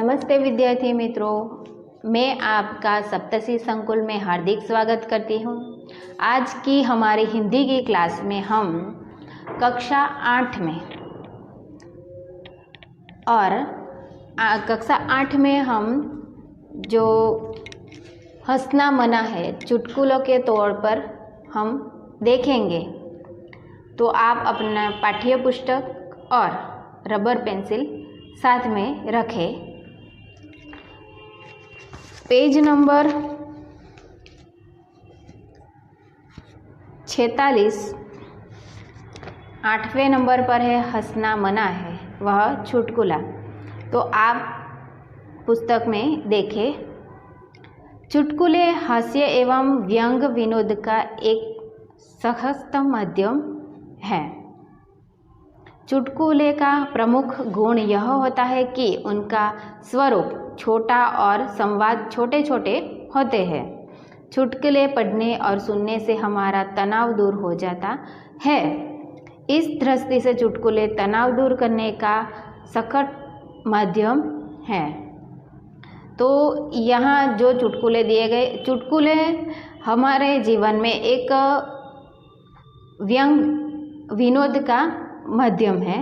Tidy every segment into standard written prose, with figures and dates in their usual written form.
नमस्ते विद्यार्थी मित्रों, मैं आपका सप्तशी संकुल में हार्दिक स्वागत करती हूँ। आज की हमारी हिंदी की क्लास में हम कक्षा 8 में कक्षा 8 में हम जो हंसना मना है चुटकुलों के तौर पर हम देखेंगे। तो आप अपना पाठ्य पुस्तक और रबर पेंसिल साथ में रखें। पेज नंबर 46 8वें नंबर पर है हंसना मना है वह चुटकुला। तो आप पुस्तक में देखें। चुटकुले हास्य एवं व्यंग विनोद का एक सशक्त माध्यम है। चुटकुले का प्रमुख गुण यह होता है कि उनका स्वरूप छोटा और संवाद छोटे छोटे होते हैं। चुटकुले पढ़ने और सुनने से हमारा तनाव दूर हो जाता है। इस दृष्टि से चुटकुले तनाव दूर करने का सशक्त माध्यम है। तो यहाँ जो चुटकुले दिए गए, चुटकुले हमारे जीवन में एक व्यंग विनोद का माध्यम है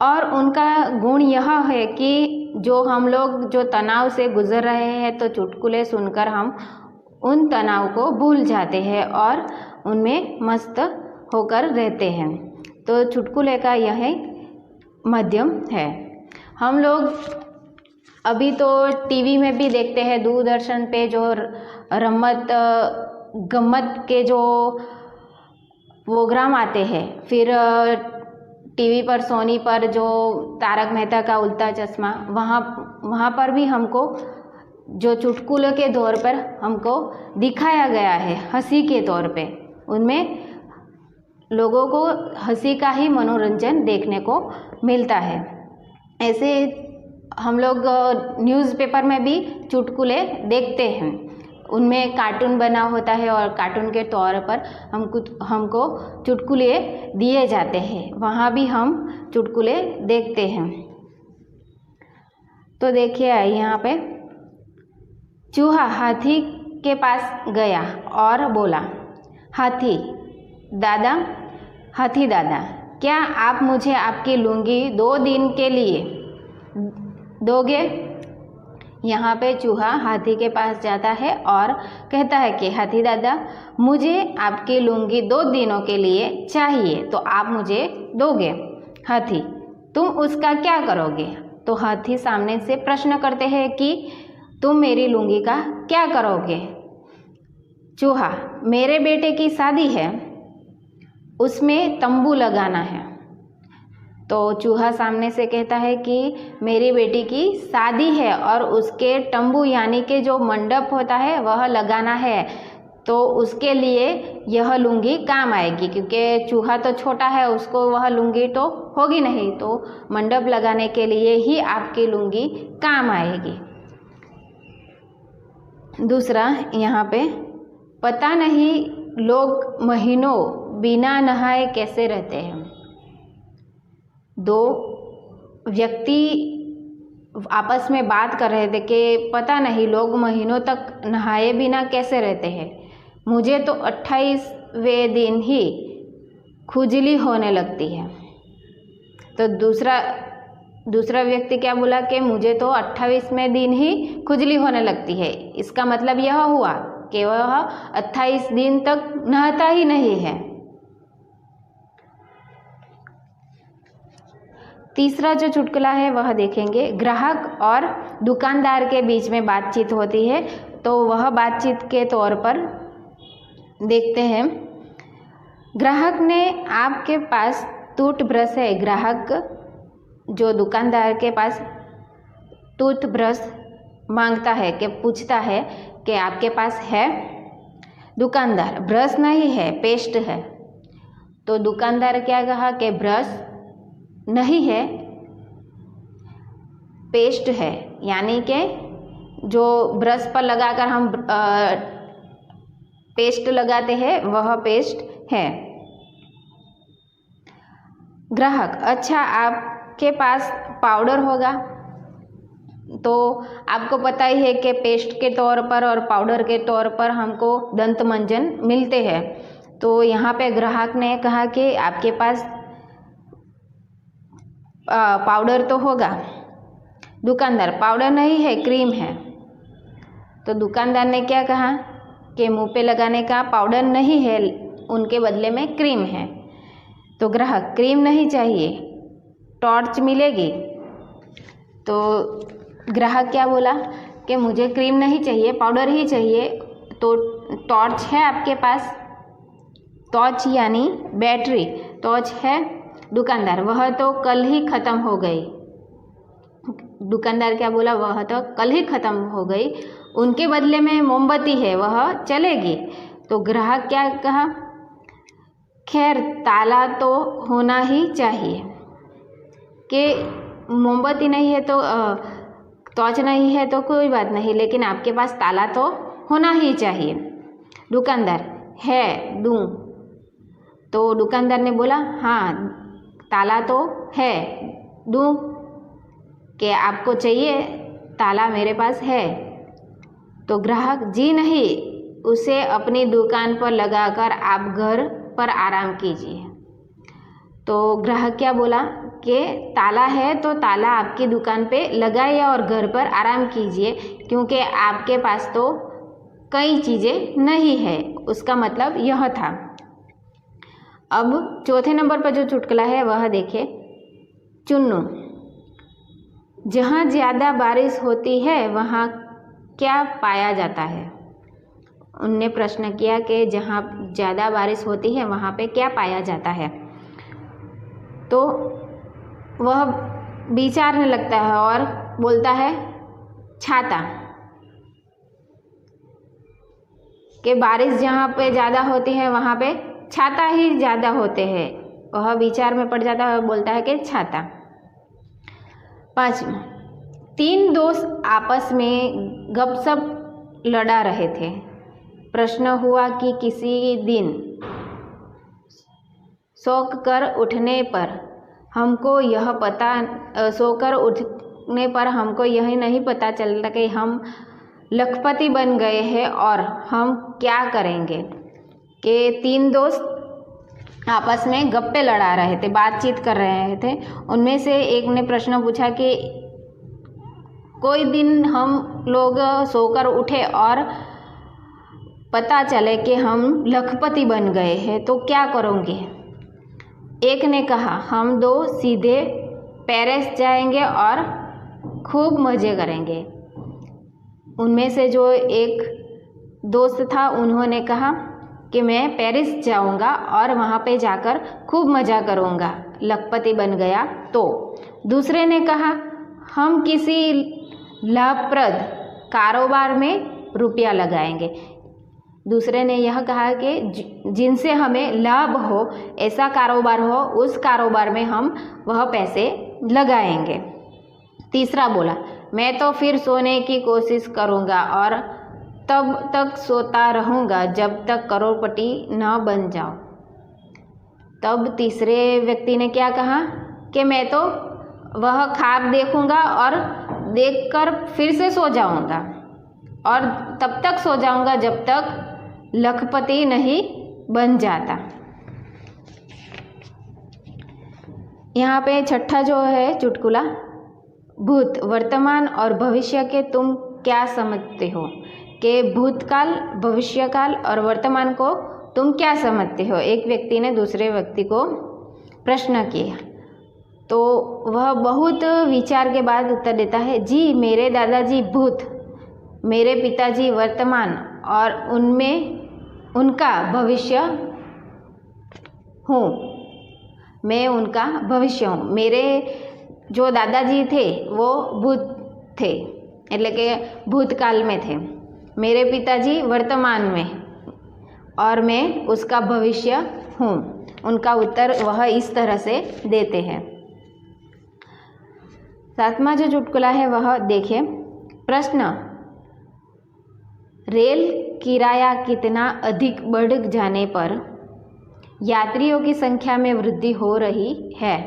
और उनका गुण यह है कि जो हम लोग जो तनाव से गुजर रहे हैं तो चुटकुले सुनकर हम उन तनाव को भूल जाते हैं और उनमें मस्त होकर रहते हैं। तो चुटकुले का यह माध्यम है। हम लोग अभी तो टीवी में भी देखते हैं, दूरदर्शन पे जो रमत गम्मत के जो प्रोग्राम आते हैं, फिर टीवी पर सोनी पर जो तारक मेहता का उल्टा चश्मा, वहाँ पर भी हमको जो चुटकुलों के तौर पर हमको दिखाया गया है हंसी के तौर पे। उनमें लोगों को हंसी का ही मनोरंजन देखने को मिलता है। ऐसे हम लोग न्यूज़पेपर में भी चुटकुले देखते हैं। उनमें कार्टून बना होता है और कार्टून के तौर पर हमको चुटकुले दिए जाते हैं, वहाँ भी हम चुटकुले देखते हैं। तो देखिए यहाँ पे, चूहा हाथी के पास गया और बोला, हाथी दादा क्या आप मुझे आपकी लुंगी 2 दिन के लिए दोगे? यहाँ पे चूहा हाथी के पास जाता है और कहता है कि हाथी दादा, मुझे आपकी लुंगी 2 दिनों के लिए चाहिए, तो आप मुझे दोगे? हाथी, तुम उसका क्या करोगे? तो हाथी सामने से प्रश्न करते हैं कि तुम मेरी लुंगी का क्या करोगे? चूहा, मेरे बेटे की शादी है, उसमें तंबू लगाना है। तो चूहा सामने से कहता है कि मेरी बेटी की शादी है और उसके तंबू यानी कि जो मंडप होता है वह लगाना है, तो उसके लिए यह लुंगी काम आएगी, क्योंकि चूहा तो छोटा है, उसको वह लुंगी तो होगी नहीं, तो मंडप लगाने के लिए ही आपकी लुंगी काम आएगी। दूसरा यहाँ पे, पता नहीं लोग महीनों बिना नहाए कैसे रहते हैं। 2 व्यक्ति आपस में बात कर रहे थे कि पता नहीं लोग महीनों तक नहाए बिना कैसे रहते हैं। मुझे तो 28वें दिन ही खुजली होने लगती है। तो दूसरा व्यक्ति क्या बोला कि मुझे तो 28वें दिन ही खुजली होने लगती है। इसका मतलब यह हुआ कि वह 28 दिन तक नहाता ही नहीं है। तीसरा जो चुटकुला है वह देखेंगे। ग्राहक और दुकानदार के बीच में बातचीत होती है, तो वह बातचीत के तौर पर देखते हैं। ग्राहक ने आपके पास टूथब्रश है। ग्राहक जो दुकानदार के पास टूथब्रश मांगता है, कि पूछता है कि आपके पास है? दुकानदार, ब्रश नहीं है, पेस्ट है। तो दुकानदार क्या कहा कि ब्रश नहीं है, पेस्ट है, यानी कि जो ब्रश पर लगाकर हम पेस्ट लगाते हैं वह पेस्ट है। ग्राहक, अच्छा आपके पास पाउडर होगा? तो आपको पता ही है कि पेस्ट के तौर पर और पाउडर के तौर पर हमको दंत मंजन मिलते हैं। तो यहाँ पे ग्राहक ने कहा कि आपके पास पाउडर तो होगा। दुकानदार, पाउडर नहीं है, क्रीम है। तो दुकानदार ने क्या कहा कि मुंह पे लगाने का पाउडर नहीं है, उनके बदले में क्रीम है। तो ग्राहक, क्रीम नहीं चाहिए, टॉर्च मिलेगी। तो ग्राहक क्या बोला कि मुझे क्रीम नहीं चाहिए, पाउडर ही चाहिए। तो टॉर्च है आपके पास? टॉर्च यानी बैटरी, टॉर्च है? दुकानदार, वह तो कल ही ख़त्म हो गई। दुकानदार क्या बोला? वह तो कल ही ख़त्म हो गई, उनके बदले में मोमबत्ती है, वह चलेगी। तो ग्राहक क्या कहा? खैर, ताला तो होना ही चाहिए। कि मोमबत्ती नहीं है तो टॉर्च नहीं है तो कोई बात नहीं, लेकिन आपके पास ताला तो होना ही चाहिए। दुकानदार, है, दूँ? तो दुकानदार ने बोला, हाँ, ताला तो है, दूँ? कि आपको चाहिए ताला? मेरे पास है। तो ग्राहक, जी नहीं, उसे अपनी दुकान पर लगाकर आप घर पर आराम कीजिए। तो ग्राहक क्या बोला कि ताला है तो ताला आपकी दुकान पे लगाइए और घर पर आराम कीजिए, क्योंकि आपके पास तो कई चीज़ें नहीं है। उसका मतलब यह था। अब चौथे नंबर पर जो चुटकुला है वह देखिए। चुन्नू, जहाँ ज़्यादा बारिश होती है वहाँ क्या पाया जाता है? उनने प्रश्न किया कि जहाँ ज़्यादा बारिश होती है वहाँ पे क्या पाया जाता है? तो वह विचारने लगता है और बोलता है छाता। कि बारिश जहाँ पे ज़्यादा होती है वहाँ पे छाता ही ज़्यादा होते हैं। वह विचार में पड़ जाता है और बोलता है कि छाता। 5, 3 दोस्त आपस में गपशप लड़ा रहे थे। प्रश्न हुआ कि किसी दिन सोकर उठने पर हमको यह नहीं पता चलता कि हम लखपति बन गए हैं और हम क्या करेंगे। कि 3 दोस्त आपस में गप्पे लड़ा रहे थे, बातचीत कर रहे थे। उनमें से एक ने प्रश्न पूछा कि कोई दिन हम लोग सोकर उठे और पता चले कि हम लखपति बन गए हैं तो क्या करोगे? एक ने कहा, हम 2 सीधे पेरिस जाएंगे और खूब मज़े करेंगे। उनमें से जो एक दोस्त था उन्होंने कहा कि मैं पेरिस जाऊंगा और वहाँ पे जाकर खूब मज़ा करूँगा, लखपति बन गया तो। दूसरे ने कहा, हम किसी लाभप्रद कारोबार में रुपया लगाएंगे। दूसरे ने यह कहा कि जिनसे हमें लाभ हो, ऐसा कारोबार हो, उस कारोबार में हम वह पैसे लगाएंगे। तीसरा बोला, मैं तो फिर सोने की कोशिश करूँगा और तब तक सोता रहूँगा जब तक करोड़पति न बन जाओ। तब तीसरे व्यक्ति ने क्या कहा कि मैं तो वह ख्वाब देखूँगा और देखकर फिर से सो जाऊँगा और तब तक सो जाऊँगा जब तक लखपति नहीं बन जाता। यहाँ पे छठा जो है चुटकुला, भूत, वर्तमान और भविष्य के तुम क्या समझते हो? कि भूतकाल, भविष्यकाल और वर्तमान को तुम क्या समझते हो? एक व्यक्ति ने दूसरे व्यक्ति को प्रश्न किया तो वह बहुत विचार के बाद उत्तर देता है, जी मेरे दादाजी भूत, मेरे पिताजी वर्तमान और उनका भविष्य हूँ, मैं उनका भविष्य हूँ। मेरे जो दादाजी थे वो भूत थे, એટલે કે भूतकाल में थे। मेरे पिताजी वर्तमान में और मैं उसका भविष्य हूँ। उनका उत्तर वह इस तरह से देते हैं। 7वां जो चुटकुला है वह देखिए। प्रश्न, रेल किराया कितना अधिक बढ़ जाने पर यात्रियों की संख्या में वृद्धि हो रही है?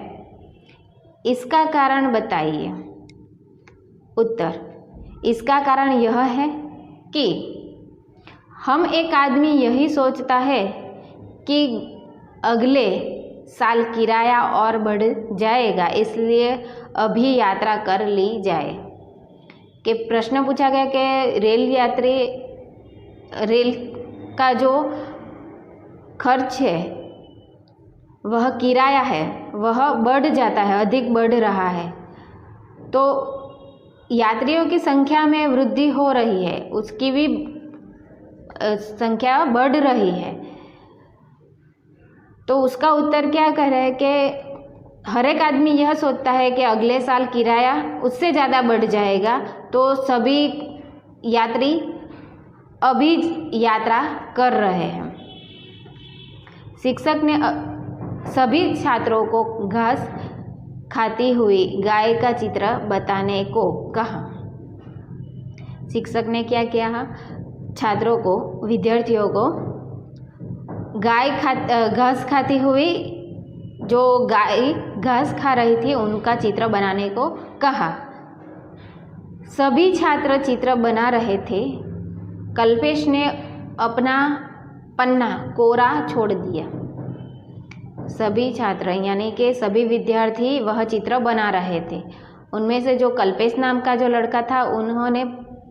इसका कारण बताइए। उत्तर, इसका कारण यह है कि हम एक आदमी यही सोचता है कि अगले साल किराया और बढ़ जाएगा, इसलिए अभी यात्रा कर ली जाए। कि प्रश्न पूछा गया कि रेल का जो खर्च है वह किराया है वह बढ़ जाता है, अधिक बढ़ रहा है, तो यात्रियों की संख्या में वृद्धि हो रही है, उसकी भी संख्या बढ़ रही है। तो उसका उत्तर क्या कह रहे हैं कि हर एक आदमी यह सोचता है कि अगले साल किराया उससे ज़्यादा बढ़ जाएगा, तो सभी यात्री अभी यात्रा कर रहे हैं। शिक्षक ने सभी छात्रों को घास खाती हुई गाय का चित्र बताने को कहा। शिक्षक ने क्या किया? छात्रों को, विद्यार्थियों को घास खाती हुई जो गाय घास खा रही थी उनका चित्र बनाने को कहा। सभी छात्र चित्र बना रहे थे। कल्पेश ने अपना पन्ना कोरा छोड़ दिया। सभी छात्र यानी कि सभी विद्यार्थी वह चित्र बना रहे थे। उनमें से जो कल्पेश नाम का जो लड़का था उन्होंने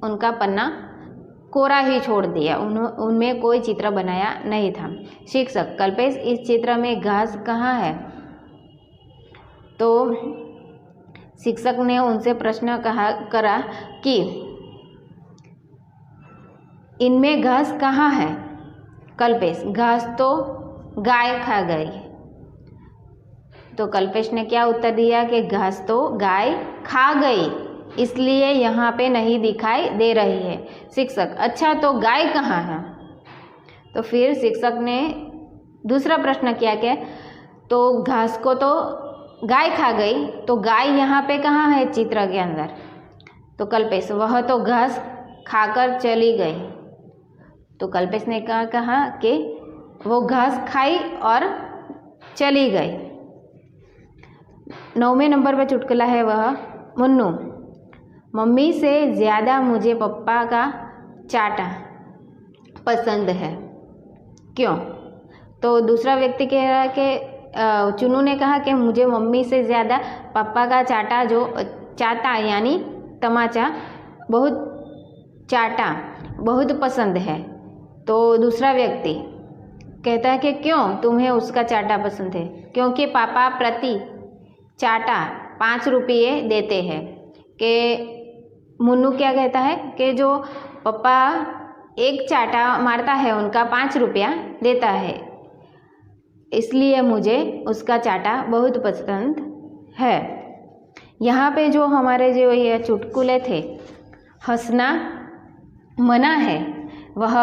उनका पन्ना कोरा ही छोड़ दिया, उनमें कोई चित्र बनाया नहीं था। शिक्षक, कल्पेश इस चित्र में घास कहाँ है? तो शिक्षक ने उनसे प्रश्न करा कि इनमें घास कहाँ है? कल्पेश, घास तो गाय खा गई। तो कल्पेश ने क्या उत्तर दिया कि घास तो गाय खा गई, इसलिए यहाँ पे नहीं दिखाई दे रही है। शिक्षक, अच्छा तो गाय कहाँ है? तो फिर शिक्षक ने दूसरा प्रश्न किया कि तो घास को तो गाय खा गई, तो गाय यहाँ पे कहाँ है चित्र के अंदर? तो कल्पेश, वह तो घास खाकर चली गई। तो कल्पेश ने कहा कि वो घास खाई और चली गई। 9वें नंबर पर चुटकुला है वह मुन्नू, मम्मी से ज़्यादा मुझे पप्पा का चाटा पसंद है, क्यों? तो दूसरा व्यक्ति कह रहा है कि चुनू ने कहा कि मुझे मम्मी से ज़्यादा पापा का चाटा जो चाटा यानी तमाचा बहुत पसंद है। तो दूसरा व्यक्ति कहता है कि क्यों तुम्हें उसका चाटा पसंद है? क्योंकि पापा प्रति चाटा 5 रुपये देते हैं। कि मुन्नू क्या कहता है कि जो पापा एक चाटा मारता है उनका 5 रुपया देता है, इसलिए मुझे उसका चाटा बहुत पसंद है। यहाँ पे जो हमारे जो ये चुटकुले थे, हंसना मना है, वह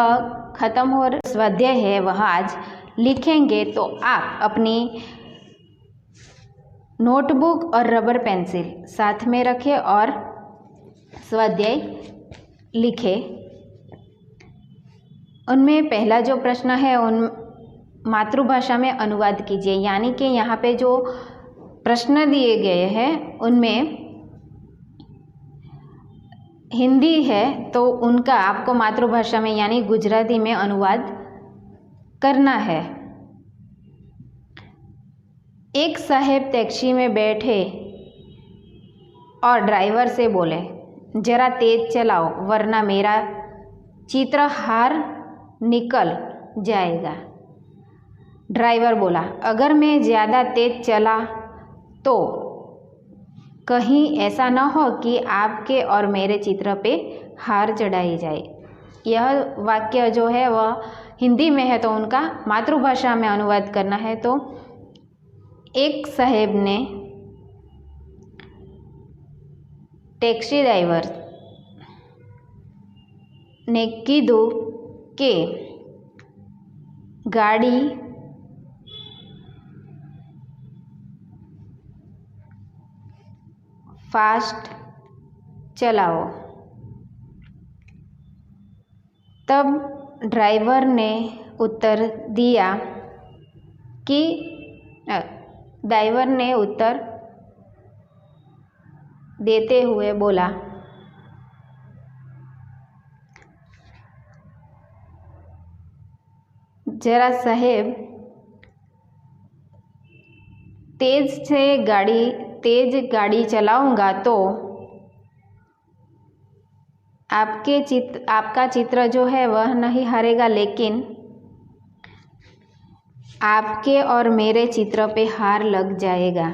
ख़त्म हो रहा। स्वाध्याय है वह आज लिखेंगे, तो आप अपनी नोटबुक और रबर पेंसिल साथ में रखें और स्वाध्याय लिखें। उनमें पहला जो प्रश्न है उन मातृभाषा में अनुवाद कीजिए, यानी कि यहाँ पे जो प्रश्न दिए गए हैं उनमें हिंदी है तो उनका आपको मातृभाषा में यानी गुजराती में अनुवाद करना है। एक साहब टैक्सी में बैठे और ड्राइवर से बोले, ज़रा तेज चलाओ वरना मेरा चित्रहार निकल जाएगा। ड्राइवर बोला, अगर मैं ज़्यादा तेज चला तो कहीं ऐसा न हो कि आपके और मेरे चित्र पे हार चढ़ाई जाए। यह वाक्य जो है वह हिंदी में है तो उनका मातृभाषा में अनुवाद करना है। तो एक साहब ने टैक्सी ड्राइवर ने कीधु कि गाड़ी फास्ट चलाओ। तब ड्राइवर ने उत्तर देते हुए बोला, जरा साहेब तेज गाड़ी चलाऊंगा तो आपका चित्र जो है वह नहीं हारेगा, लेकिन आपके और मेरे चित्र पे हार लग जाएगा।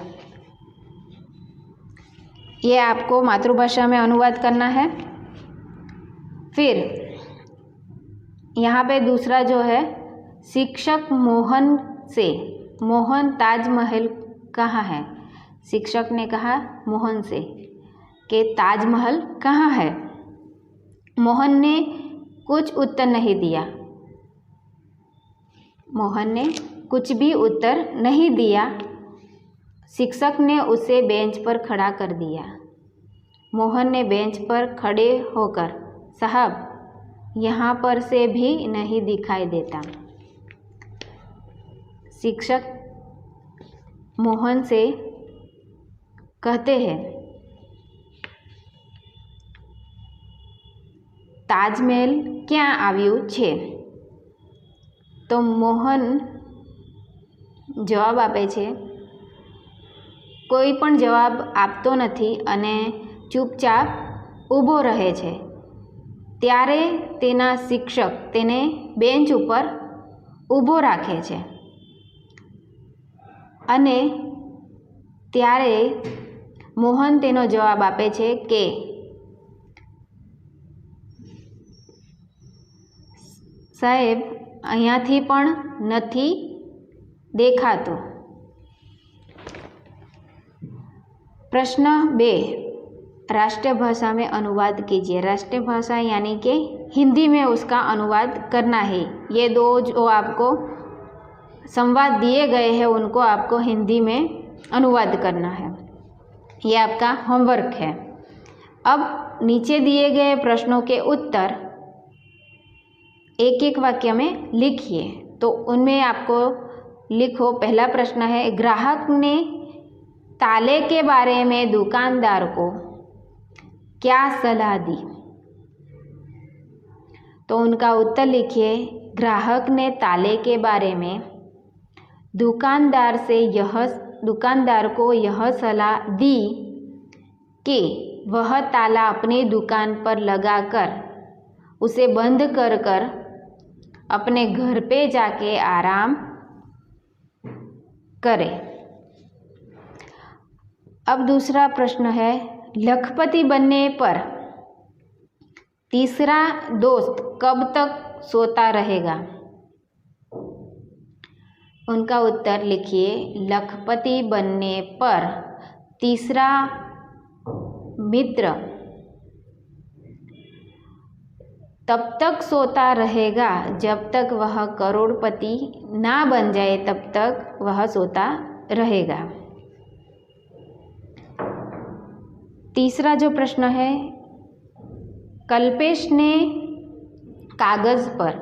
ये आपको मातृभाषा में अनुवाद करना है। फिर यहाँ पे दूसरा जो है, शिक्षक मोहन से, मोहन ताजमहल कहाँ है? शिक्षक ने कहा मोहन से कि ताजमहल कहाँ है। मोहन ने कुछ उत्तर नहीं दिया। मोहन ने कुछ भी उत्तर नहीं दिया। शिक्षक ने उसे बेंच पर खड़ा कर दिया। मोहन ने बेंच पर खड़े होकर, साहब यहाँ पर से भी नहीं दिखाई देता। शिक्षक मोहन से कहते हैं, તાજમહેલ ક્યાં આવ્યું છે? તો મોહન જવાબ આપે છે, કોઈ પણ જવાબ આપતો નથી અને ચૂપચાપ ઊભો રહે છે। ત્યારે તેના શિક્ષક તેને બેન્ચ ઉપર ઊભો રાખે છે અને ત્યારે મોહન તેનો જવાબ આપે છે કે સાહેબ અહીંયાથી પણ નથી દેખાતું। प्रश्न 2, राष्ट्रीय भाषा में अनुवाद कीजिए। राष्ट्रीय भाषा यानी कि हिंदी में उसका अनुवाद करना है। ये दो जो आपको संवाद दिए गए हैं उनको आपको हिंदी में अनुवाद करना है। ये आपका होमवर्क है। अब नीचे दिए गए प्रश्नों के उत्तर एक एक वाक्य में लिखिए। तो उनमें आपको लिखो, पहला प्रश्न है, ग्राहक ने ताले के बारे में दुकानदार को क्या सलाह दी? तो उनका उत्तर लिखिए, ग्राहक ने ताले के बारे में दुकानदार को यह सलाह दी कि वह ताला अपनी दुकान पर लगाकर उसे बंद कर अपने घर पे जाके आराम करे। अब दूसरा प्रश्न है, लखपति बनने पर तीसरा दोस्त कब तक सोता रहेगा? उनका उत्तर लिखिए, लखपति बनने पर तीसरा मित्र तब तक सोता रहेगा जब तक वह करोड़पति ना बन जाए, तब तक वह सोता रहेगा। तीसरा जो प्रश्न है, कल्पेश ने कागज पर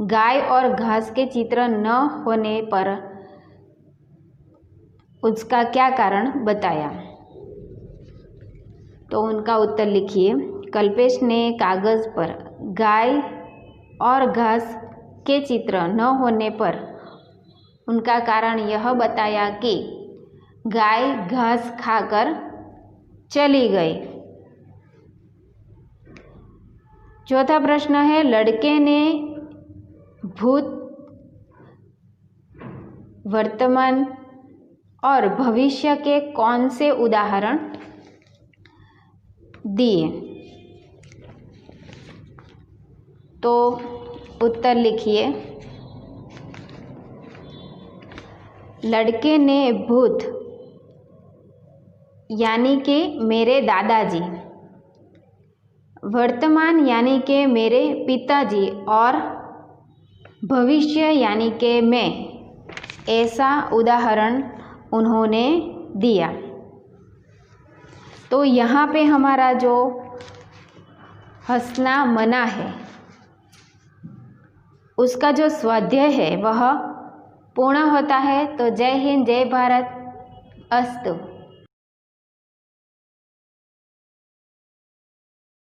गाय और घास के चित्र न होने पर उसका क्या कारण बताया? तो उनका उत्तर लिखिए, कल्पेश ने कागज पर गाय और घास के चित्र न होने पर उनका कारण यह बताया कि गाय घास खाकर चली गई। चौथा प्रश्न है, लड़के ने भूत, वर्तमान और भविष्य के कौन से उदाहरण दिए? तो उत्तर लिखिए, लड़के ने भूत यानी कि मेरे दादाजी, वर्तमान यानी कि मेरे पिताजी और भविष्य यानी कि मैं, ऐसा उदाहरण उन्होंने दिया। तो यहाँ पे हमारा जो हंसना मना है उसका जो स्वाध्याय है वह पूर्ण होता है। तो जय हिंद, जय भारत, अस्तु।